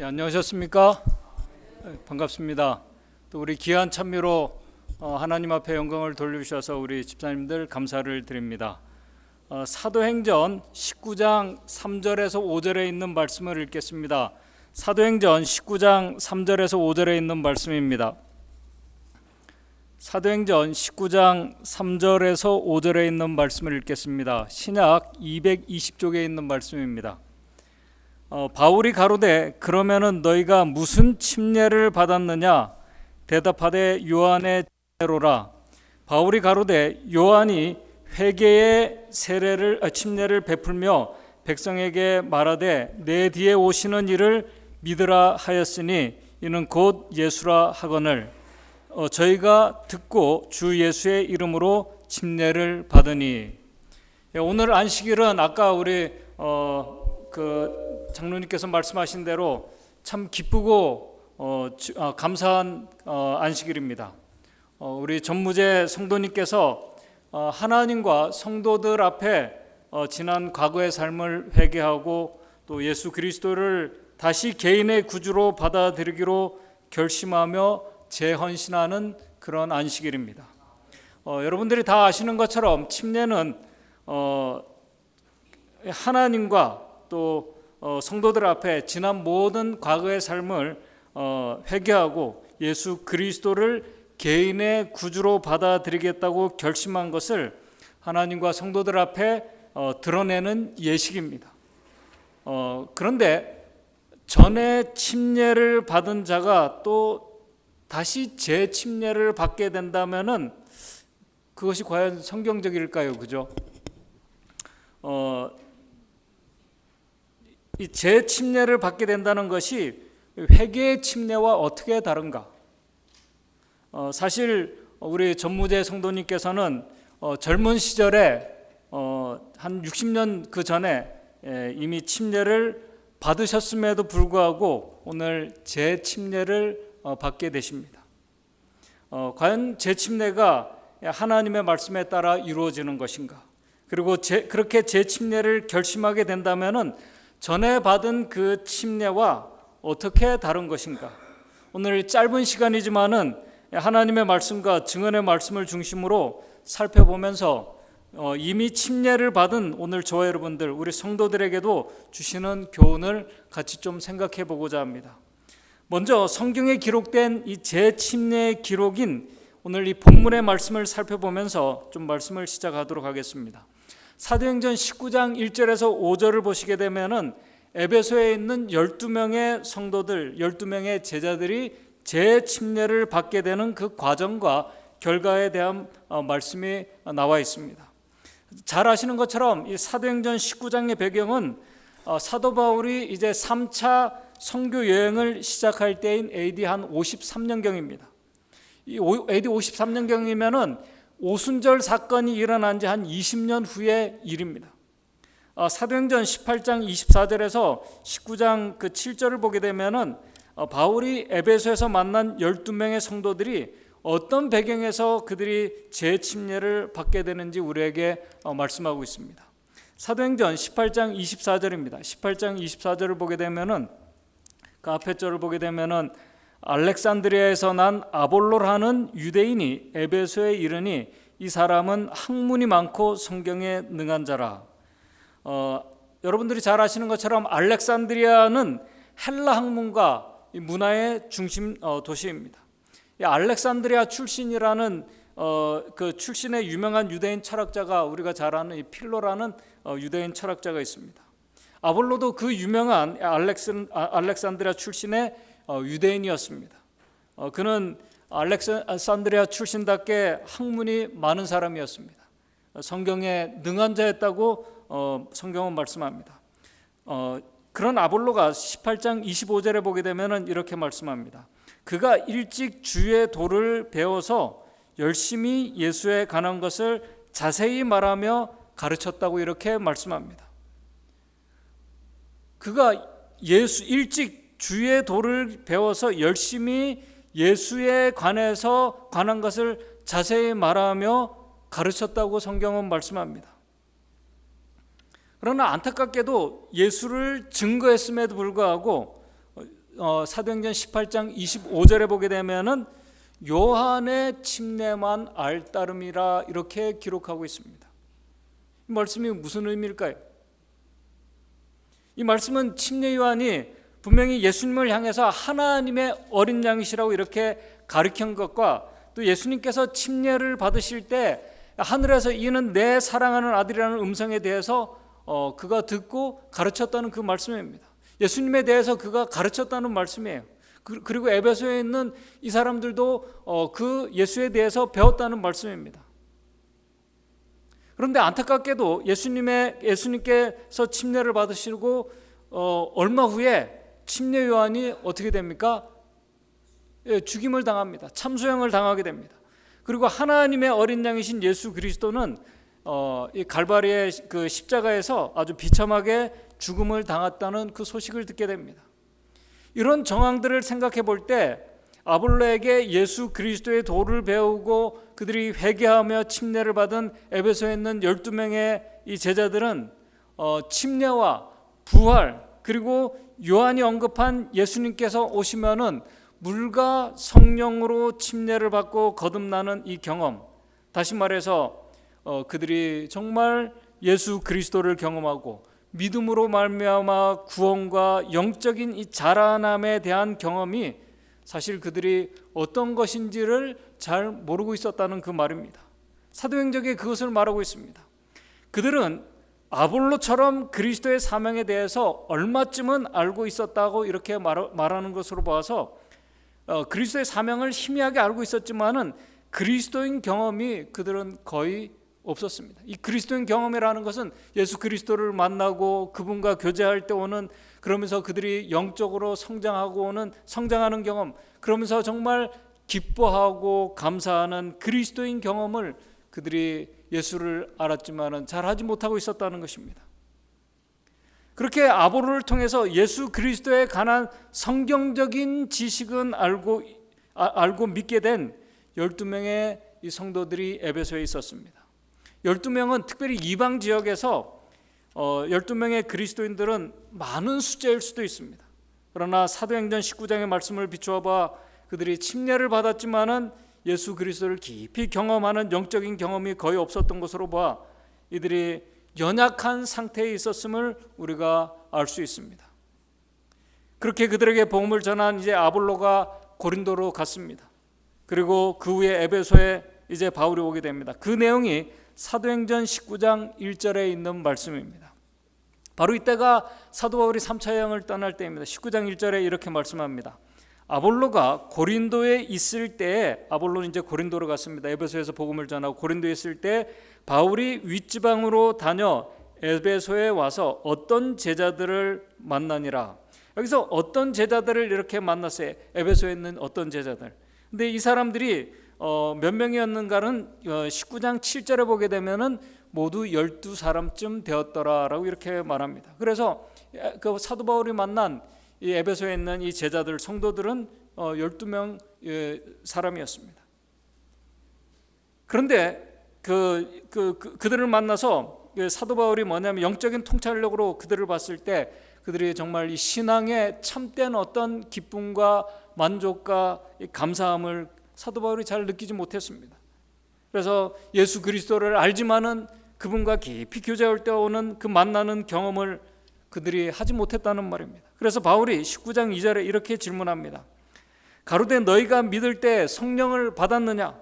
안녕하셨습니까? 반갑습니다. 또 우리 귀한 찬미로 하나님 앞에 영광을 돌려주셔서 우리 집사님들 감사를 드립니다. 사도행전 19장 3절에서 5절에 있는 말씀을 읽겠습니다. 사도행전 19장 3절에서 5절에 있는 말씀입니다. 사도행전 19장 3절에서 5절에 있는 말씀을 읽겠습니다. 신약 220쪽에 있는 말씀입니다. 바울이 가로되 그러면은 너희가 무슨 침례를 받았느냐? 대답하되 요한의 침례로라. 바울이 가로되 요한이 회개의 침례를 베풀며 백성에게 말하되 내 뒤에 오시는 이를 믿으라 하였으니 이는 곧 예수라 하거늘 저희가 듣고 주 예수의 이름으로 침례를 받으니. 오늘 안식일은 아까 우리 장로님께서 말씀하신 대로 참 기쁘고 감사한 안식일입니다. 우리 전무제 성도님께서 하나님과 성도들 앞에 지난 과거의 삶을 회개하고 또 예수 그리스도를 다시 개인의 구주로 받아들이기로 결심하며 재헌신하는 그런 안식일입니다. 여러분들이 다 아시는 것처럼 침례는 하나님과 또 성도들 앞에 지난 모든 과거의 삶을 회개하고 예수 그리스도를 개인의 구주로 받아들이겠다고 결심한 것을 하나님과 성도들 앞에 드러내는 예식입니다. 그런데 전에 침례를 받은 자가 또 다시 재침례를 받게 된다면은 그것이 과연 성경적일까요? 그죠? 이 재침례를 받게 된다는 것이 회개의 침례와 어떻게 다른가? 사실 우리 전무제 성도님께서는 젊은 시절에 한 60년 그 전에 이미 침례를 받으셨음에도 불구하고 오늘 재침례를 받게 되십니다. 과연 재침례가 하나님의 말씀에 따라 이루어지는 것인가? 그리고 그렇게 재침례를 결심하게 된다면은 전에 받은 그 침례와 어떻게 다른 것인가? 오늘 짧은 시간이지만은 하나님의 말씀과 증언의 말씀을 중심으로 살펴보면서 이미 침례를 받은 오늘 저와 여러분들, 우리 성도들에게도 주시는 교훈을 같이 좀 생각해 보고자 합니다. 먼저 성경에 기록된 이 재침례의 기록인 오늘 이 본문의 말씀을 살펴보면서 좀 말씀을 시작하도록 하겠습니다. 사도행전 19장 1절에서 5절을 보시게 되면은 에베소에 있는 12명의 성도들, 12명의 제자들이 재침례를 받게 되는 그 과정과 결과에 대한 말씀이 나와 있습니다. 잘 아시는 것처럼 이 사도행전 19장의 배경은 사도 바울이 이제 3차 선교 여행을 시작할 때인 AD 한 53년경입니다. 이 AD 53년경이면은 오순절 사건이 일어난 지 한 20년 후의 일입니다. 사도행전 18장 24절에서 19장 그 7절을 보게 되면은 바울이 에베소에서 만난 12명의 성도들이 어떤 배경에서 그들이 재침례를 받게 되는지 우리에게 말씀하고 있습니다. 사도행전 18장 24절입니다. 18장 24절을 보게 되면은 그 앞에 절을 보게 되면은 알렉산드리아에서 난 아볼로라는 유대인이 에베소에 이르니 이 사람은 학문이 많고 성경에 능한 자라. 여러분들이 잘 아시는 것처럼 알렉산드리아는 헬라 학문과 문화의 중심 도시입니다. 이 알렉산드리아 출신이라는 그 출신의 유명한 유대인 철학자가 우리가 잘 아는 이 필로라는 유대인 철학자가 있습니다. 아볼로도 그 유명한 알렉산드리아 출신의 유대인이었습니다. 그는 알렉산드리아 출신답게 학문이 많은 사람이었습니다. 성경에 능한 자였다고 성경은 말씀합니다. 그런 아볼로가 18장 25절에 보게 되면 이렇게 말씀합니다. 그가 일찍 주의 도를 배워서 열심히 예수에 관한 것을 자세히 말하며 가르쳤다고 이렇게 말씀합니다. 그가 일찍 주의 도를 배워서 열심히 예수에 관한 것을 자세히 말하며 가르쳤다고 성경은 말씀합니다. 그러나 안타깝게도 예수를 증거했음에도 불구하고 사도행전 18장 25절에 보게 되면은 요한의 침례만 알 따름이라 이렇게 기록하고 있습니다. 이 말씀이 무슨 의미일까요? 이 말씀은 침례 요한이 분명히 예수님을 향해서 하나님의 어린 양이시라고 이렇게 가르친 것과 또 예수님께서 침례를 받으실 때 하늘에서 이는 내 사랑하는 아들이라는 음성에 대해서 그가 듣고 가르쳤다는 그 말씀입니다. 예수님에 대해서 그가 가르쳤다는 말씀이에요. 그리고 에베소에 있는 이 사람들도 그 예수에 대해서 배웠다는 말씀입니다. 그런데 안타깝게도 예수님께서 침례를 받으시고 얼마 후에 침례 요한이 어떻게 됩니까? 죽임을 당합니다. 참소형을 당하게 됩니다. 그리고 하나님의 어린 양이신 예수 그리스도는 이 갈바리의 그 십자가에서 아주 비참하게 죽음을 당했다는 그 소식을 듣게 됩니다. 이런 정황들을 생각해 볼 때 아볼로에게 예수 그리스도의 도를 배우고 그들이 회개하며 침례를 받은 에베소에 있는 12명의 이 제자들은 침례와 부활 그리고 요한이 언급한 예수님께서 오시면은 물과 성령으로 침례를 받고 거듭나는 이 경험, 다시 말해서 그들이 정말 예수 그리스도를 경험하고 믿음으로 말미암아 구원과 영적인 이 자라남에 대한 경험이 사실 그들이 어떤 것인지를 잘 모르고 있었다는 그 말입니다. 사도행전에 그것을 말하고 있습니다. 그들은 아볼로처럼 그리스도의 사명에 대해서 얼마쯤은 알고 있었다고 이렇게 말하는 것으로 봐서 그리스도의 사명을 희미하게 알고 있었지만은 그리스도인 경험이 그들은 거의 없었습니다. 이 그리스도인 경험이라는 것은 예수 그리스도를 만나고 그분과 교제할 때 오는, 그러면서 그들이 영적으로 성장하는 경험, 그러면서 정말 기뻐하고 감사하는 그리스도인 경험을 그들이 예수를 알았지만은 잘 하지 못하고 있었다는 것입니다. 그렇게 아볼로를 통해서 예수 그리스도에 관한 성경적인 지식은 알고 믿게 된 12명의 이 성도들이 에베소에 있었습니다. 12명은 특별히 이방 지역에서 12명의 그리스도인들은 많은 숫자일 수도 있습니다. 그러나 사도행전 19장의 말씀을 비추어 봐 그들이 침례를 받았지만은 예수 그리스도를 깊이 경험하는 영적인 경험이 거의 없었던 것으로 봐 이들이 연약한 상태에 있었음을 우리가 알 수 있습니다. 그렇게 그들에게 복음을 전한 이제 아볼로가 고린도로 갔습니다. 그리고 그 후에 에베소에 이제 바울이 오게 됩니다. 그 내용이 사도행전 19장 1절에 있는 말씀입니다. 바로 이때가 사도 바울이 3차 여행을 떠날 때입니다. 19장 1절에 이렇게 말씀합니다. 아볼로가 고린도에 있을 때에, 아볼로는 이제 고린도로 갔습니다. 에베소에서 복음을 전하고 고린도에 있을 때 바울이 윗지방으로 다녀 에베소에 와서 어떤 제자들을 만나니라. 여기서 어떤 제자들을 이렇게 만났어요. 에베소에 있는 어떤 제자들. 근데 이 사람들이 몇 명이었는가는 19장 7절에 보게 되면은 모두 12사람쯤 되었더라라고 이렇게 말합니다. 그래서 그 사도 바울이 만난 이 에베소에 있는 이 제자들 성도들은 12명 사람이었습니다. 그런데 그들을 만나서 사도 바울이 뭐냐면 영적인 통찰력으로 그들을 봤을 때 그들이 정말 이 신앙의 참된 어떤 기쁨과 만족과 감사함을 사도 바울이 잘 느끼지 못했습니다. 그래서 예수 그리스도를 알지만은 그분과 깊이 교제할 때 오는 그 만나는 경험을 그들이 하지 못했다는 말입니다. 그래서 바울이 19장 2절에 이렇게 질문합니다. 가로되 너희가 믿을 때 성령을 받았느냐?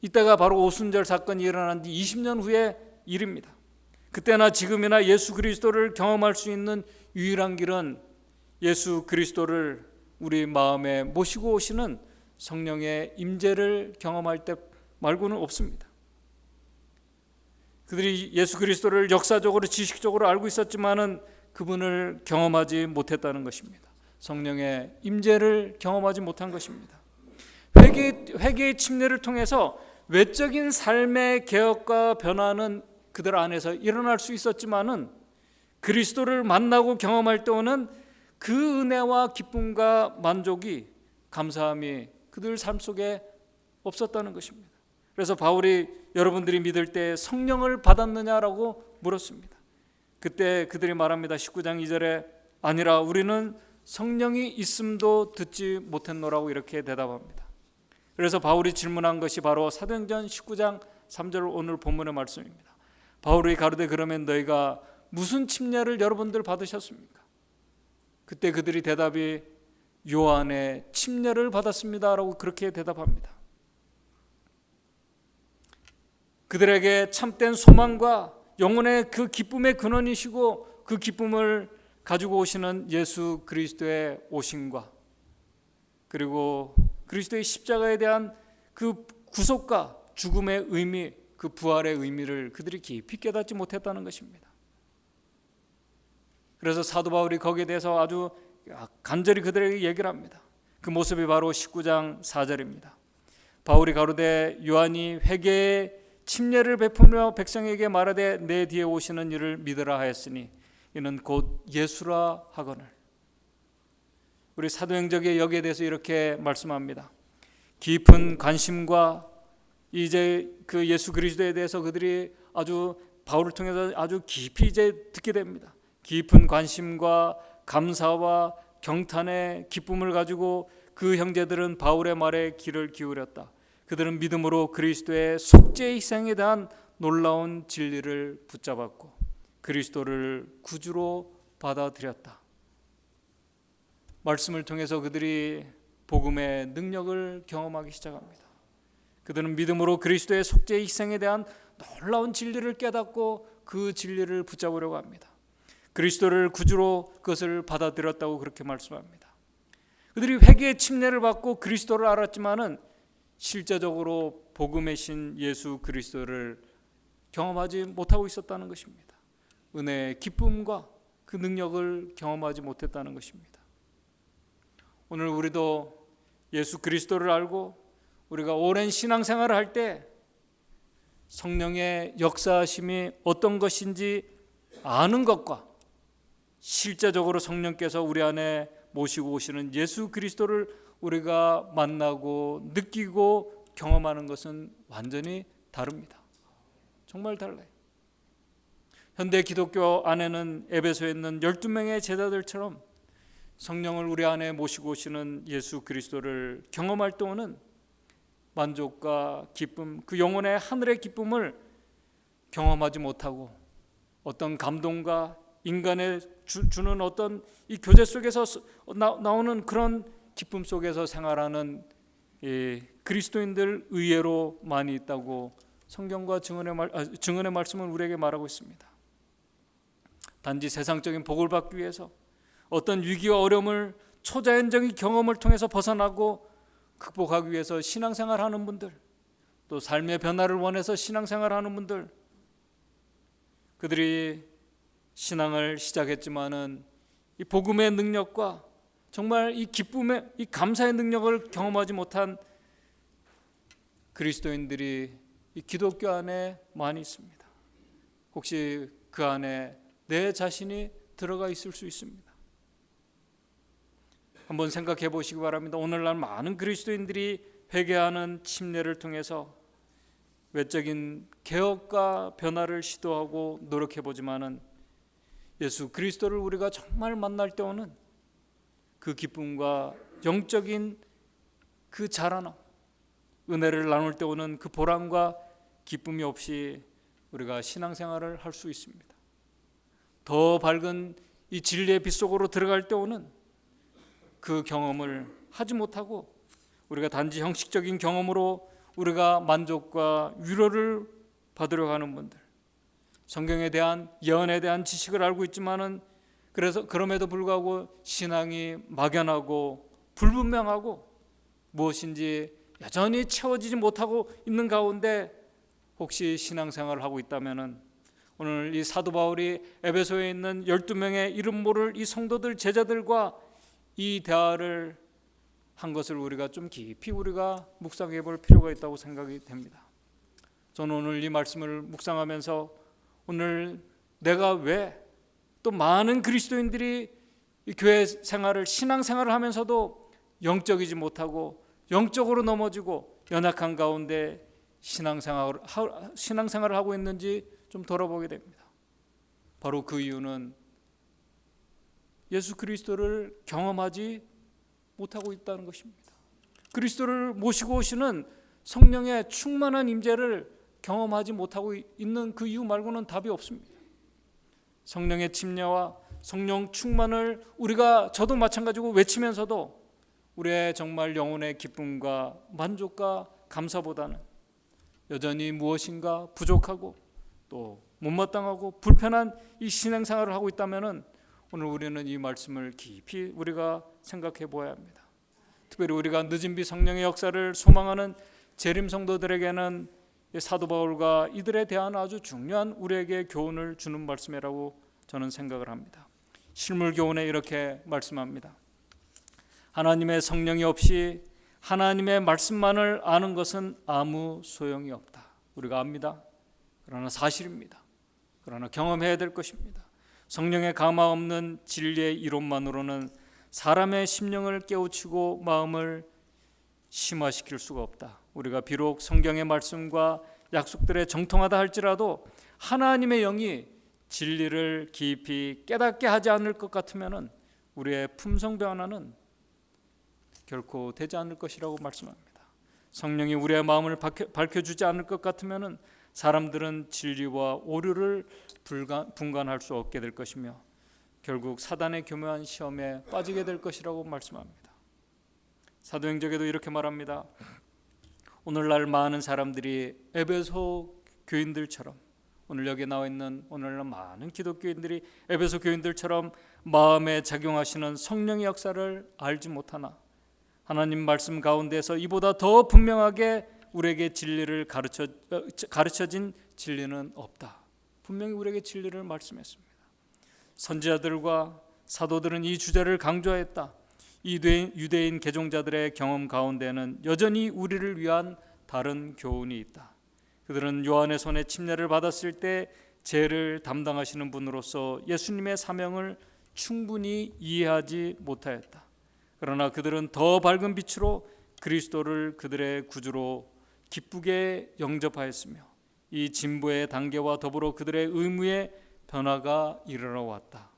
이때가 바로 오순절 사건이 일어난 지 20년 후의 일입니다. 그때나 지금이나 예수 그리스도를 경험할 수 있는 유일한 길은 예수 그리스도를 우리 마음에 모시고 오시는 성령의 임재를 경험할 때 말고는 없습니다. 그들이 예수 그리스도를 역사적으로 지식적으로 알고 있었지만은 그분을 경험하지 못했다는 것입니다. 성령의 임재를 경험하지 못한 것입니다. 회개의 침례를 통해서 외적인 삶의 개혁과 변화는 그들 안에서 일어날 수 있었지만은 그리스도를 만나고 경험할 때 오는 그 은혜와 기쁨과 만족이, 감사함이 그들 삶 속에 없었다는 것입니다. 그래서 바울이 여러분들이 믿을 때 성령을 받았느냐라고 물었습니다. 그때 그들이 말합니다. 19장 2절에 아니라 우리는 성령이 있음도 듣지 못했노라고 이렇게 대답합니다. 그래서 바울이 질문한 것이 바로 사도행전 19장 3절 오늘 본문의 말씀입니다. 바울이 가로되 그러면 너희가 무슨 침례를 여러분들 받으셨습니까? 그때 그들이 대답이 요한의 침례를 받았습니다 라고 그렇게 대답합니다. 그들에게 참된 소망과 영혼의 그 기쁨의 근원이시고 그 기쁨을 가지고 오시는 예수 그리스도의 오심과 그리고 그리스도의 십자가에 대한 그 구속과 죽음의 의미, 그 부활의 의미를 그들이 깊이 깨닫지 못했다는 것입니다. 그래서 사도 바울이 거기에 대해서 아주 간절히 그들에게 얘기를 합니다. 그 모습이 바로 19장 4절입니다. 바울이 가로되 요한이 회개의 침례를 베푸며 백성에게 말하되 내 뒤에 오시는 이를 믿으라 하였으니 이는 곧 예수라 하거늘. 우리 사도행전에 여기에 대해서 이렇게 말씀합니다. 깊은 관심과 이제 그 예수 그리스도에 대해서 그들이 아주 바울을 통해서 아주 깊이 이제 듣게 됩니다. 깊은 관심과 감사와 경탄의 기쁨을 가지고 그 형제들은 바울의 말에 귀를 기울였다. 그들은 믿음으로 그리스도의 속죄 희생에 대한 놀라운 진리를 붙잡았고 그리스도를 구주로 받아들였다. 말씀을 통해서 그들이 복음의 능력을 경험하기 시작합니다. 그들은 믿음으로 그리스도의 속죄 희생에 대한 놀라운 진리를 깨닫고 그 진리를 붙잡으려고 합니다. 그리스도를 구주로 그것을 받아들였다고 그렇게 말씀합니다. 그들이 회개의 침례를 받고 그리스도를 알았지만은 실제적으로 복음의 신 예수 그리스도를 경험하지 못하고 있었다는 것입니다. 은혜의 기쁨과 그 능력을 경험하지 못했다는 것입니다. 오늘 우리도 예수 그리스도를 알고 우리가 오랜 신앙생활을 할 때 성령의 역사하심이 어떤 것인지 아는 것과 실제적으로 성령께서 우리 안에 모시고 오시는 예수 그리스도를 우리가 만나고 느끼고 경험하는 것은 완전히 다릅니다. 정말 달라요. 현대 기독교 안에는 에베소에 있는 12명의 제자들처럼 성령을 우리 안에 모시고 오시는 예수 그리스도를 경험할 동안은 만족과 기쁨, 그 영혼의 하늘의 기쁨을 경험하지 못하고 어떤 감동과 인간의 주는 어떤 이 교제 속에서 나오는 그런 기쁨 속에서 생활하는 그리스도인들 의외로 많이 있다고 성경과 증언의 말씀은 우리에게 말하고 있습니다. 단지 세상적인 복을 받기 위해서 어떤 위기와 어려움을 초자연적인 경험을 통해서 벗어나고 극복하기 위해서 신앙생활하는 분들, 또 삶의 변화를 원해서 신앙생활하는 분들, 그들이 신앙을 시작했지만은 이 복음의 능력과 정말 이 기쁨의 이 감사의 능력을 경험하지 못한 그리스도인들이 이 기독교 안에 많이 있습니다. 혹시 그 안에 내 자신이 들어가 있을 수 있습니다. 한번 생각해 보시기 바랍니다. 오늘날 많은 그리스도인들이 회개하는 침례를 통해서 외적인 개혁과 변화를 시도하고 노력해 보지만은 예수 그리스도를 우리가 정말 만날 때 오는 그 기쁨과 영적인 그 자라남, 은혜를 나눌 때 오는 그 보람과 기쁨이 없이 우리가 신앙생활을 할 수 있습니다. 더 밝은 이 진리의 빛 속으로 들어갈 때 오는 그 경험을 하지 못하고 우리가 단지 형식적인 경험으로 우리가 만족과 위로를 받으려고 하는 분들, 성경에 대한 예언에 대한 지식을 알고 있지만은 그래서 그럼에도 불구하고 신앙이 막연하고 불분명하고 무엇인지 여전히 채워지지 못하고 있는 가운데 혹시 신앙생활을 하고 있다면은 오늘 이 사도 바울이 에베소에 있는 12명의 이름 모를 이 성도들 제자들과 이 대화를 한 것을 우리가 좀 깊이 우리가 묵상해 볼 필요가 있다고 생각이 됩니다. 저는 오늘 이 말씀을 묵상하면서 오늘 내가 왜 또 많은 그리스도인들이 이 교회 생활을 신앙생활을 하면서도 영적이지 못하고 영적으로 넘어지고 연약한 가운데 신앙생활을 하고 있는지 좀 돌아보게 됩니다. 바로 그 이유는 예수 그리스도를 경험하지 못하고 있다는 것입니다. 그리스도를 모시고 오시는 성령의 충만한 임재를 경험하지 못하고 있는 그 이유 말고는 답이 없습니다. 성령의 침례와 성령 충만을 우리가 저도 마찬가지고 외치면서도 우리의 정말 영혼의 기쁨과 만족과 감사보다는 여전히 무엇인가 부족하고 또 못마땅하고 불편한 이 신앙생활을 하고 있다면 오늘 우리는 이 말씀을 깊이 우리가 생각해 보아야 합니다. 특별히 우리가 늦은 비 성령의 역사를 소망하는 재림 성도들에게는 사도 바울과 이들에 대한 아주 중요한 우리에게 교훈을 주는 말씀이라고 저는 생각을 합니다. 실물 교훈에 이렇게 말씀합니다. 하나님의 성령이 없이 하나님의 말씀만을 아는 것은 아무 소용이 없다. 우리가 압니다. 그러나 사실입니다. 그러나 경험해야 될 것입니다. 성령의 감화 없는 진리의 이론만으로는 사람의 심령을 깨우치고 마음을 심화시킬 수가 없다. 우리가 비록 성경의 말씀과 약속들에 정통하다 할지라도 하나님의 영이 진리를 깊이 깨닫게 하지 않을 것 같으면 우리의 품성 변화는 결코 되지 않을 것이라고 말씀합니다. 성령이 우리의 마음을 밝혀주지 않을 것 같으면 사람들은 진리와 오류를 분간할 수 없게 될 것이며 결국 사단의 교묘한 시험에 빠지게 될 것이라고 말씀합니다. 사도행전에도 이렇게 말합니다. 오늘날 많은 사람들이 에베소 교인들처럼, 오늘 여기 나와 있는 오늘날 많은 기독교인들이 에베소 교인들처럼 마음에 작용하시는 성령의 역사를 알지 못하나 하나님 말씀 가운데서 이보다 더 분명하게 우리에게 진리를 가르쳐진 진리는 없다. 분명히 우리에게 진리를 말씀했습니다. 선지자들과 사도들은 이 주제를 강조했다. 이 유대인 개종자들의 경험 가운데는 여전히 우리를 위한 다른 교훈이 있다. 그들은 요한의 손에 침례를 받았을 때 죄를 담당하시는 분으로서 예수님의 사명을 충분히 이해하지 못하였다. 그러나 그들은 더 밝은 빛으로 그리스도를 그들의 구주로 기쁘게 영접하였으며 이 진보의 단계와 더불어 그들의 의무의 변화가 이르러 왔다.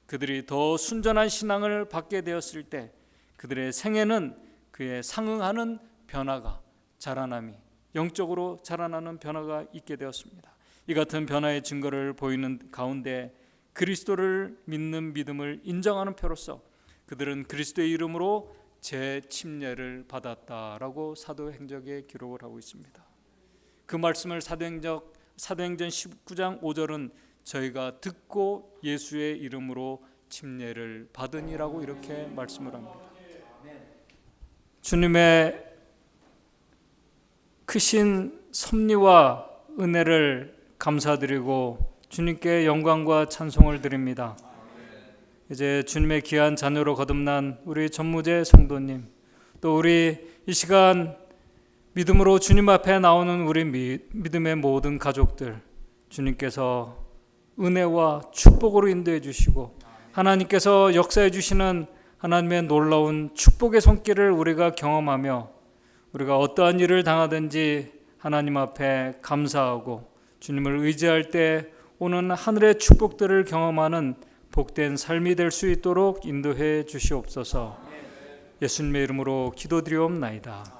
그들이 더 순전한 신앙을 받게 되었을 때 그들의 생애는 그에 상응하는 변화가, 자라남이, 영적으로 자라나는 변화가 있게 되었습니다. 이 같은 변화의 증거를 보이는 가운데 그리스도를 믿는 믿음을 인정하는 표로서 그들은 그리스도의 이름으로 재침례를 받았다라고 사도행전에 기록을 하고 있습니다. 그 말씀을 사도행전 19장 5절은 저희가 듣고 예수의 이름으로 침례를 받으니라고 이렇게 말씀을 합니다. 주님의 크신 섭리와 은혜를 감사드리고 주님께 영광과 찬송을 드립니다. 이제 주님의 귀한 자녀로 거듭난 우리 전무제 성도님, 또 우리 이 시간 믿음으로 주님 앞에 나오는 우리 믿음의 모든 가족들, 주님께서 은혜와 축복으로 인도해 주시고 하나님께서 역사해 주시는 하나님의 놀라운 축복의 손길을 우리가 경험하며 우리가 어떠한 일을 당하든지 하나님 앞에 감사하고 주님을 의지할 때 오는 하늘의 축복들을 경험하는 복된 삶이 될 수 있도록 인도해 주시옵소서. 예수님의 이름으로 기도드리옵나이다.